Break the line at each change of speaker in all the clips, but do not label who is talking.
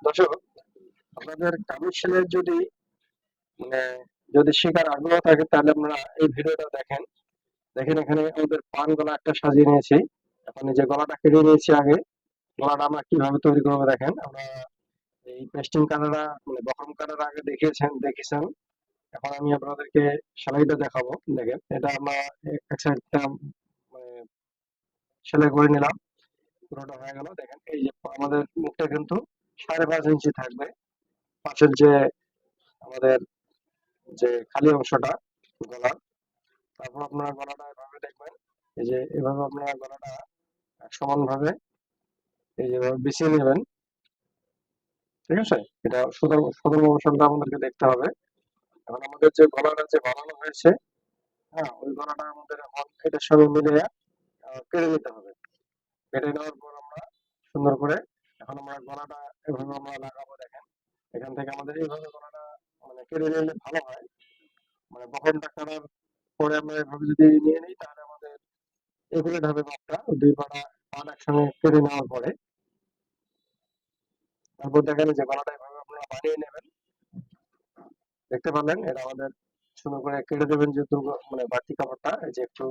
দর্শক, আপনাদের কামিজ সেলাইয়ের মানে যদি শেখার আগ্রহ থাকে তাহলে আপনারা এই ভিডিওটা দেখেন। দেখেন এখানে আমাদের পান গলা একটা সাজিয়ে নিয়েছি। এখন এই যে গলাটা কেটে নিয়েছি আগে। গলাটা আমরা কিভাবে তৈরি করবো দেখেন। আমরা এই পেস্টিং কাটারা মানে বকরম কাটারা আগে দেখেছেন। এখন আমি আপনাদেরকে সেলাইটা দেখাবো। দেখেন এটা আমরা এক সাইডটা মানে সেলাই করে নিলাম। পুরোটা হয়ে গেল। দেখেন এই যে আমাদের মুখটা কিন্তু 5.5 ইঞ্চি থাকবে। পাশের যে আমাদের যে খালি অংশটা গলার, তারপর আপনারা গলাটা এভাবে দেখবেন। এই যে এভাবে আপনারা গলাটা সমানভাবে এই যেভাবে বিছিয়ে নেবেন। ঠিক আছে? এটা সদর অবস্থানটা আমাদেরকে দেখতে হবে। এখন আমাদের যে গলাটা যে বানানো হয়েছে, হ্যাঁ, ওই গলাটা আমাদের এখন এটার সঙ্গে মিলিয়ে কেটে নিতে হবে। কেটে নেওয়ার পর আমরা সুন্দর করে এখন আমরা গলাটা এভাবে আমরা লাগাবো। দেখেন এখান থেকে আমাদের এইভাবে গলাটা মানে কেটে নিলে ভালো হয়। মানে বহনটা কাটার পরে আমরা এভাবে যদি নিয়ে নিই তাহলে আমাদের একুরেট হবে মাপটা। দুই পাট একসঙ্গে কেটে নেওয়ার পরে তারপর দেখেন যে গলাটা এভাবে আপনারা বানিয়ে নেবেন। দেখতে পারলেন এটা আমাদের সুন্দর করে কেটে দেবেন যেহেতু মানে বাড়তি কাপড়টা এই যে একটু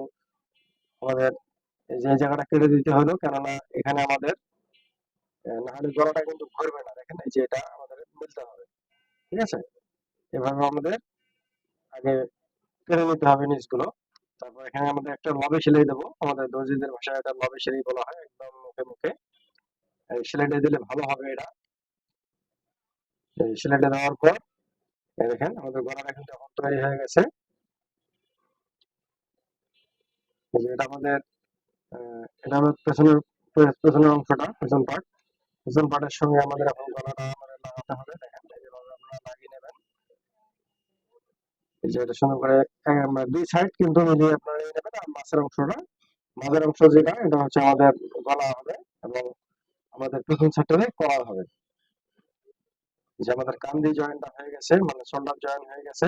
আমাদের এই যে এই জায়গাটা কেটে দিতে হলো, কেননা এখানে আমাদের না হলে গলাটা কিন্তু ভরবে না। দেখেন এই যে এটা আমাদের মিলতে হবে। ঠিক আছে? এভাবে আমাদের আগে কেটে নিতে হবে নিচগুলো। তারপর এখানে আমাদের একটা লবে সেলাই দেবো। আমাদের দর্জিদের ভাষায় এটা লবে সেলাই বলা হয়। একদম মুখে মুখে এই সেলাইটা দিলে ভালো হবে এটা। এই সেলাইটা দেওয়ার পর এই দেখেন আমাদের গলাটা কিন্তু এখন তৈরি হয়ে গেছে। এই যে এটা আমাদের এটা আমার পেছনের অংশটা, পেছন পার্টের সঙ্গে আমাদের এখন গলাটা আমাদের লাগাতে হবে। দেখেন এইভাবে আপনারা লাগিয়ে নেবেন। এই যে এটা সুন্দর করে দুই সাইড কিন্তু মিলিয়ে আপনারা নিয়ে নেবেন। আর মাঝের অংশ যেটা এটা হচ্ছে আমাদের গলা হবে এবং আমাদের পেছন সাইডটাতে কলার হবে। যে আমাদের কান্দি জয়েন্টটা হয়ে গেছে মানে শোল্ডার জয়েন্ট হয়ে গেছে।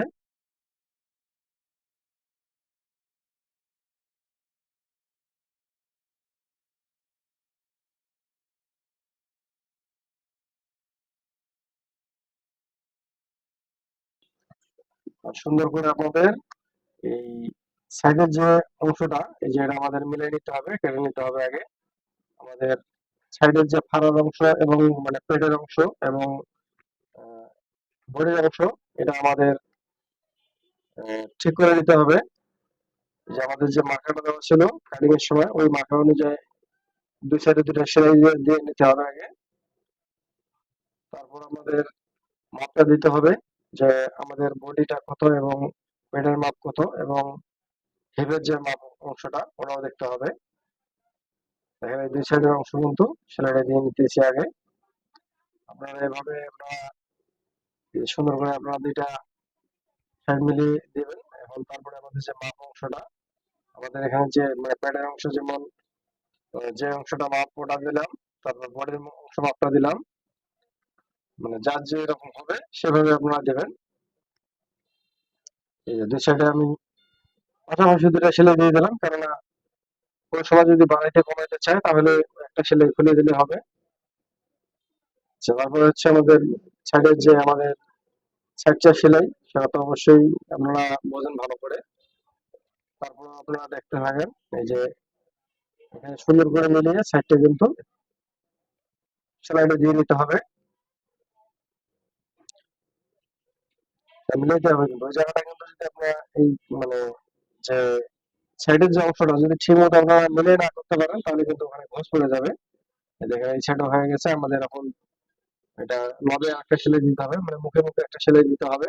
আর সুন্দর করে আপনাদের এই সাইডের যে অংশটা এই যে এটা আমাদের মিলিয়ে নিতে হবে, কেটে নিতে হবে আগে। আমাদের সাইডের যে ফাড়ার অংশ এবং মানে পেটের অংশ এবং বডির অংশ এটা আমাদের ঠিক করে দিতে হবে। যে আমাদের যে মার্কারটা দেওয়া ছিল কাটিং এর সময় ওই মার্কার অনুযায়ী দুই সাইডে দুটো সেলাই দিয়ে নিতে হবে আগে। তারপর আমাদের মাপটা দিতে হবে যে আমাদের বডিটা কত এবং পেটের মাপ কত এবং হিপের যে মাপ অংশটা ওটাও দেখতে হবে। দেখেন এই দুই সাইডের অংশ কিন্তু সেলাইটা দিয়ে নিতেছি আগে। আপনারা এভাবে আপনারা সুন্দর করে আপনারা দুইটা সাইড মিলিয়ে দিবেন। এখন তারপরে আমাদের যে মাপ অংশটা আমাদের এখানে যে মানে প্যাডের অংশ যেমন যে অংশটা মাপ ওটা দিলাম, তারপর বডির অংশ মাপটা দিলাম। মানে যার যে এরকম হবে সেভাবে আপনারা দেবেন। এই যে দুই সাইডে আমি পাশাপাশি দুটা সেলাই দিয়ে দিলাম, কেননা কোনো সময় যদি বাড়াইতে কমাইতে চায় তাহলে একটা সেলাই খুলে দিলে হবে। আচ্ছা, তারপরে হচ্ছে আমাদের সাইডের যে আমাদের সাইড চার সেলাই সেটা তো অবশ্যই আপনারা বোঝেন ভালো করে। তারপর আপনারা দেখতে থাকেন এই যে এখানে সুন্দর করে মিলিয়ে সাইডটা কিন্তু সেলাইটা দিয়ে নিতে হবে। মিলাইতে হবে কিন্তু ওই জায়গাটা কিন্তু যদি আপনারা এই মানে যে সাইডের যে অংশটা যদি ঠিক মতো আপনারা মিলিয়ে না করতে পারেন তাহলে কিন্তু ওখানে ঘুষ পড়ে যাবে। এই দেখেন এই সাইডও হয়ে গেছে আমাদের। এখন এটা লবে একটা সেলাই দিতে হবে মানে মুখে মুখে একটা সেলাই দিতে হবে।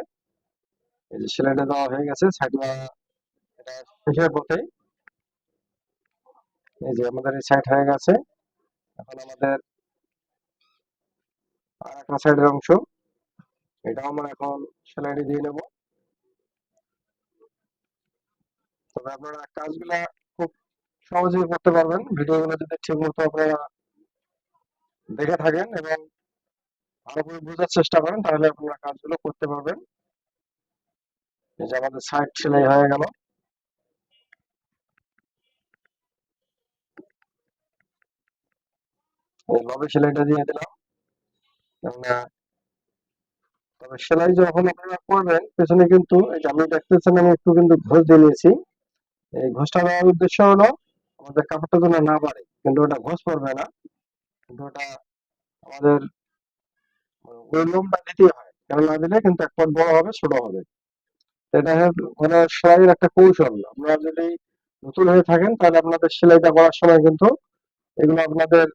এই যে সেলাইটা দেওয়া হয়ে গেছে সাইডটা এটা শেষের পথে। এই যে আমাদের এই সাইড হয়ে গেছে। এখন আমাদের আর একটা সাইডের অংশ এটাও আমরা এখন সেলাইটা দিয়ে নেব। তবে আপনারা কাজগুলা খুব সহজেই করতে পারবেন ভিডিওগুলো যদি ঠিক মতো আপনারা দেখে থাকেন এবং ভালো করে বোঝার চেষ্টা করেন তাহলে আপনারা কাজগুলো করতে পারবেন। এই যে আমাদের সাইড সেলাই হয়ে গেল। এই লবে সেলাইটা দিয়ে দিলাম। কেননা তবে সেলাই যখন আপনারা করবেন পেছনে কিন্তু এই যে আপনি দেখতেছেন আমি একটু কিন্তু ঘষ দিয়ে নিয়েছি। এই ঘষটা দেওয়ার উদ্দেশ্য হলো আমাদের কাপড়টা যেন না বাড়ে, কিন্তু ওটা ঘষ পড়বে না, কিন্তু ওটা আমাদের ওই লোমটা দিতেই হয়, কেন না দিলে কিন্তু এক পট বড় হবে ছোট হবে। এটা মানে সেলাইয়ের একটা কৌশল। আপনারা যদি নতুন হয়ে থাকেন তাহলে আপনাদের সেলাইটা করার সময় কিন্তু এগুলো আপনাদের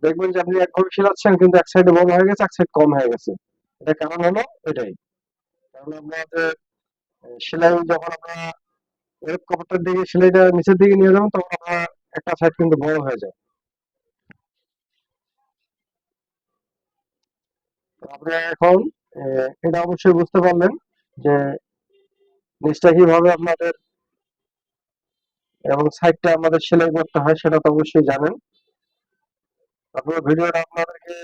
দেখবেন যে আপনি একভাবে সেলাচ্ছেন কিন্তু এক সাইডে বড় হয়ে গেছে এক সাইড কম হয়ে গেছে। এটা কারণ হলো এটাই, কারণ আপনাদের সেলাই যখন আপনারা এর কাপড়টার দিকে সেলাইটা নিচের দিকে নিয়ে যাবেন তখন আপনার একটা সাইড কিন্তু বড় হয়ে যায়। তো আপনারা এখন এটা অবশ্যই বুঝতে পারলেন যে নিচটা কিভাবে আপনাদের এবং সাইডটা আমাদের সেলাই করতে হয় সেটা তো অবশ্যই জানেন। তারপরে ভিডিওটা আপনাদেরকে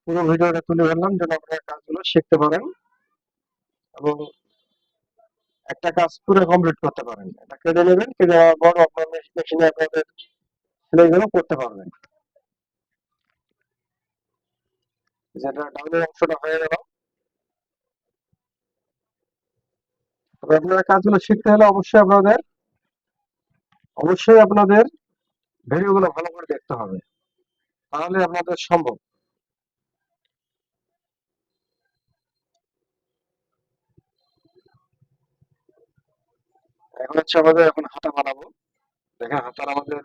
পুরো ভিডিওটা তুলে ধরলাম যেন আপনারা কাজগুলো শিখতে পারেন এবং একটা কাজ পুরো কমপ্লিট করতে পারেন। এটা কেটে নেবেন, কেটে নেওয়ার পর আপনার মেশিনে আপনাদের সেলাইগুলো করতে পারবেন। যেটা ডাউনের অংশটা হয়ে গেল। তবে আপনারা কাজগুলো শিখতে হলে অবশ্যই আপনাদের ভিডিওগুলো ভালো করে দেখতে হবে, তাহলে আপনাদের সম্ভব। এখন হচ্ছে আমাদের এখন হাতা বানাবো। দেখেন হাতার আমাদের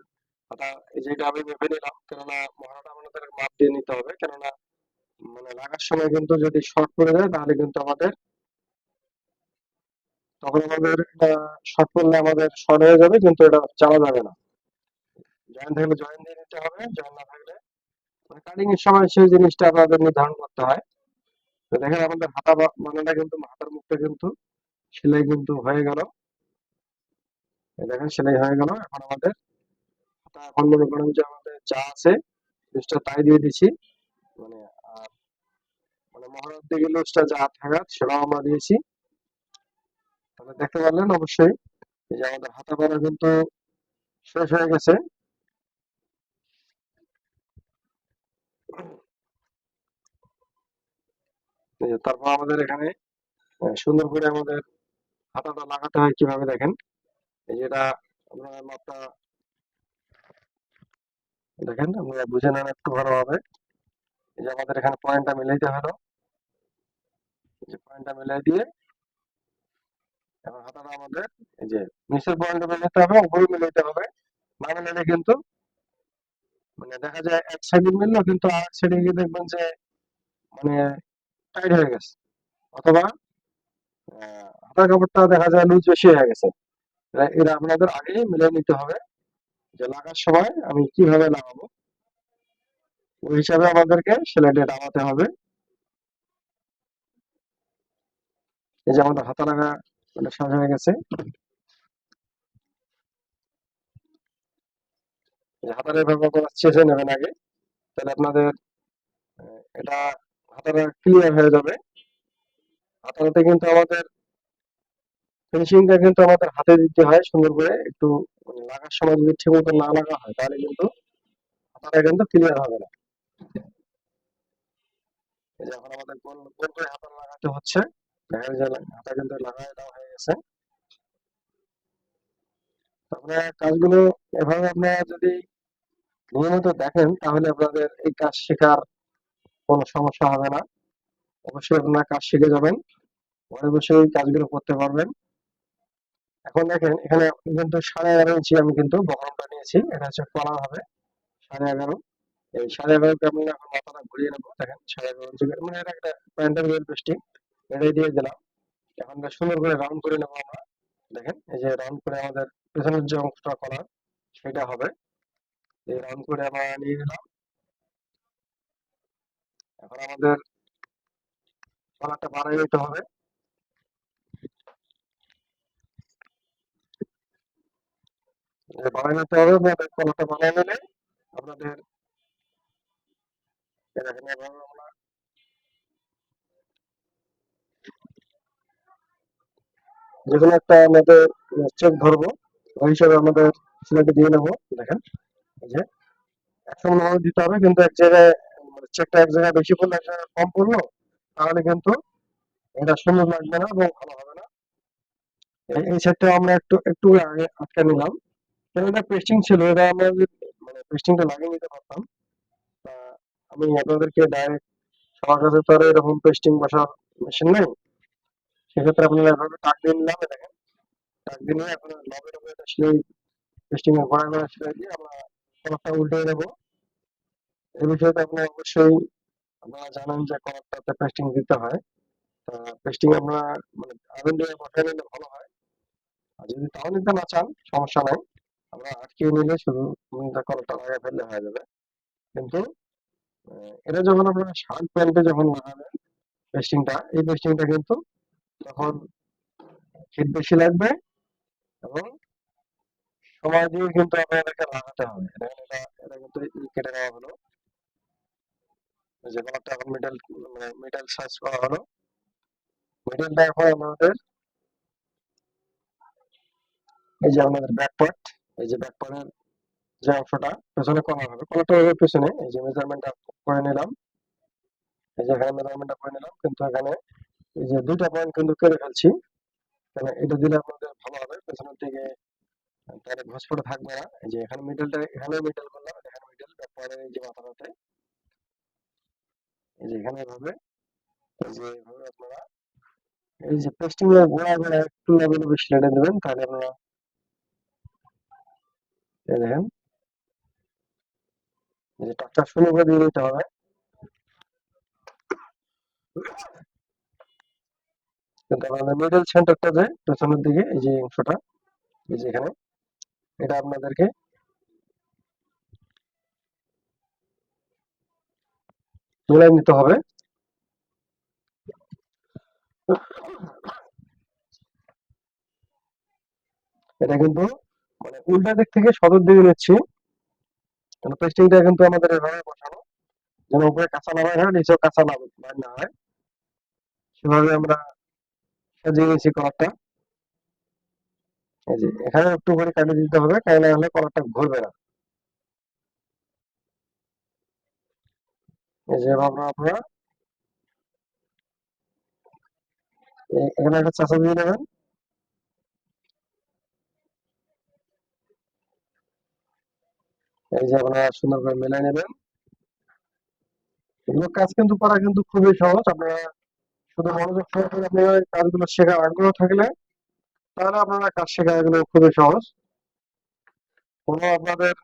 হাতা এই যে এটা আমি মেপে নিলাম, কেননা মহড়াটা আমাদের মাপ দিয়ে নিতে হবে, কেননা মানে লাগার সময় কিন্তু যদি শর্ট পড়ে যায় তাহলে কিন্তু আমাদের তখন আমাদের শর্ট পড়লে আমাদের শর্ট হয়ে যাবে, কিন্তু এটা চালা যাবে না। জয়েন থাকলে জয়েন দিয়ে নিতে হবে, জয়েন না থাকলে মানে কাটিং এর সময় সেই জিনিসটা আপনাদের নির্ধারণ করতে হয়। তো দেখেন আমাদের মানাটা কিন্তু হাতার মুখটা কিন্তু সেলাই কিন্তু হয়ে গেল। এই দেখেন সেলাই হয়ে গেল। এখন আমাদের হাতা এখন মনে করেন যে আমাদের যা আছে লুজটা তাই দিয়ে দিছি, মানে আর মানে মহড়ার দিকে লুজটা যা থাকার সেটাও আমরা দিয়েছি। তাহলে দেখতে পারলেন অবশ্যই এই যে আমাদের হাতা বানা কিন্তু শেষ হয়ে গেছে। এই যে তারপর আমাদের এখানে সুন্দর করে আমাদের হাতাটা লাগাতে হয় কিভাবে দেখেন। এই যেটা আপনার মাপটা দেখেন, আপনারা বুঝে নেন একটু ভালোভাবে। এই যে আমাদের এখানে পয়েন্টটা মিলাইতে হলো, এই যে পয়েন্টটা মিলাই দিয়ে এখন হাতাটা আমাদের এই যে নিচের পয়েন্টটা মিলাতে হবে, উপরে মিলাইতে হবে। না মিলালে কিন্তু মানে দেখা যায় এক সাইডে মিললো কিন্তু আর এক সাইডে গিয়ে দেখবেন যে মানে টাইট হয়ে গেছে, অথবা হাতার কাপড়টা দেখা যায় লুজ বেশি হয়ে গেছে। এটা আপনাদের আগেই মিলিয়ে নিতে হবে যে লাগার সময় আমি কিভাবে লাগাবো, ওই হিসাবে আমাদেরকে সেলাইটা নামাতে হবে। এই যে আমাদের হাতা লাগা মানে সাজ হয়ে গেছে। এই হাতাটা এভাবে আপনারা চেঁচে নেবেন আগে, তাহলে আপনাদের এটা হাতাটা ক্লিয়ার হয়ে যাবে। হাতাতে কিন্তু আমাদের ফিনিশিংটা কিন্তু আমাদের হাতে দিতে হয় সুন্দর করে, একটু মানে লাগার সময় যদি ঠিক মতো না লাগা হয় তাহলে কিন্তু হাতাটা কিন্তু ক্লিয়ার হবে না। এই যে এখন আমাদের গোল গোল করে হাতা লাগাতে হচ্ছে। দেখা যায় হাতা কিন্তু লাগাই দেওয়া হয়ে গেছে। তারপরে কাজগুলো এভাবে আপনারা যদি নিয়মিত দেখেন তাহলে আপনাদের এই কাজ শেখার কোনো সমস্যা হবে না। অবশ্যই আপনারা কাজ শিখে যাবেন, ঘরে বসে এই কাজগুলো করতে পারবেন। এখন দেখেন এখানে কিন্তু 11.5 ইঞ্চি আমি কিন্তু বহরমটা নিয়েছি, এটা হচ্ছে কলার হবে 11.5। এই 11.5 কে আমি এখন মাথাটা ঘুরিয়ে নেবো। দেখেন 11.5 ইঞ্চি মানে এটা একটা প্যান্টের ওয়েল পেস্টিং, এটাই দিয়ে দিলাম। এখন এটা সুন্দর করে রাউন্ড করে নেবো আমরা। দেখেন এই যে রাউন্ড করে আমাদের পেছনের যে অংশটা কলার সেটা হবে, এই রাউন্ড করে আমরা নিয়ে নিলাম। এখন আমাদের কলারটা বাড়াই নিতে হবে। বানাই নিতে হবে, আপনাদের কলারটা বানিয়ে নিলে আপনাদের দেখেন এভাবে আমরা যেকোনো একটা আমাদের চেক ধরবো, ওই হিসাবে আমাদের সেলাইটা দিয়ে নেবো। দেখেন এই যে একসঙ্গে দিতে হবে, কিন্তু এক জায়গায় মানে চেকটা এক জায়গায় বেশি পড়লো, এক জায়গায় কম পড়লো, তাহলে কিন্তু এটা সুন্দর লাগবে না এবং ভালো হবে না। এই সেটটা আমরা একটু একটু আগে আটকে নিলাম। কারণ এটা পেস্টিং ছিল, এটা আমরা যদি মানে পেস্টিংটা লাগিয়ে নিতে পারতাম। তা আমি আপনাদেরকে ডাইরেক্ট, সবার কাছে তো আর এরকম পেস্টিং বসার মেশিন নেই। সেক্ষেত্রে আপনারা এভাবে টাক দিয়ে নিলাম, এই দেখেন। টাক দিয়ে নিয়ে এখন লবে লবে এটা সেলাই, পেস্টিং এর গোড়ায় গোড়ায় সেলাই দিয়ে আমরা কলারটা উল্টে দেবো। এই বিষয়টা আপনারা অবশ্যই, আপনারা জানেন যে কলারটাতে পেস্টিং দিতে হয়। তা পেস্টিং আমরা মানে আগুন দিয়ে বসাই নিলে ভালো হয়। আর যদি তাও নিতে না চান, সমস্যা নাই, আমরা আটকিয়ে নিলে শুধু কলারটা লাগাই ফেললে হয়ে যাবে। কিন্তু এটা যখন আপনারা শার্ট প্যান্টে যখন লাগাবেন পেস্টিংটা, এই পেস্টিংটা কিন্তু তখন হিট বেশি লাগবে এবং সময় দিয়ে কিন্তু আপনাদেরকে লাগাতে হবে। দেখেন এটা, এটা কিন্তু কেটে নেওয়া হলো, যে কালারটা এখন মিডল, মানে মিডল সাইজ করা হলো। মিডলটা এখন আমাদের, এই যে আমাদের ব্যাক পার্ট, এই যে ব্যাক পার্টের যে অংশটা পেছনে করা হবে, কলারটা পেছনে, এই যে মেজারমেন্টটা করে নিলাম, এই যে এখানে মেজারমেন্টটা করে নিলাম, কিন্তু এখানে এই যে দুইটা পয়েন্ট কিন্তু কেটে ফেলছি। তাহলে এটা দিলে আপনাদের ভালো হবে, পেছনের দিকে তাহলে ঘুষপড়ে থাকবে না। এই যে এখানে মিডলটা, এখানে মিডল করলাম, এখানে মিডল, ব্যাক এই যে মাথাটাতে, এই যে এখানে এভাবে, এই যে এভাবে আপনারা এই যে পেস্টিং এর গোড়ায় গোড়ায় একটু লেভেল বেশি লেটে দেবেন, তাহলে আপনারা এই দেখেন, এই যে টাকটা সুন্দর করে দিয়ে দিতে হবে। কিন্তু আমাদের মিডল সেন্টারটা যে পেছনের দিকে, এই যে অংশটা, এই যে এখানে, এটা আপনাদেরকে মিলাই নিতে হবে। এটা কিন্তু মানে উল্টা দিক থেকে সদর দিকে নিচ্ছি, কারণ পেস্টিংটা কিন্তু আমাদের এভাবে বসানো, যেন উপরে কাঁচা না হয়, নিচেও কাঁচা না না হয়, সেভাবে আমরা সাজিয়ে নিয়েছি কলারটা। এই যে এখানে একটু করে কাটে দিতে হবে, কাই না হলে কলারটা ঘুরবে না। এই যে এভাবে আপনারা এখানে একটা চাষা দিয়ে নেবেন, এই যে আপনারা সুন্দর করে মেলাই নেবেন। এগুলো কাজ কিন্তু করা কিন্তু খুবই সহজ। আপনারা শুধু মনোযোগ সহকারে আপনারা কাজগুলো শেখার আগ্রহ থাকলে, তাহলে আপনারা কাজ শেখা এগুলো খুবই সহজ। কোনো আপনাদের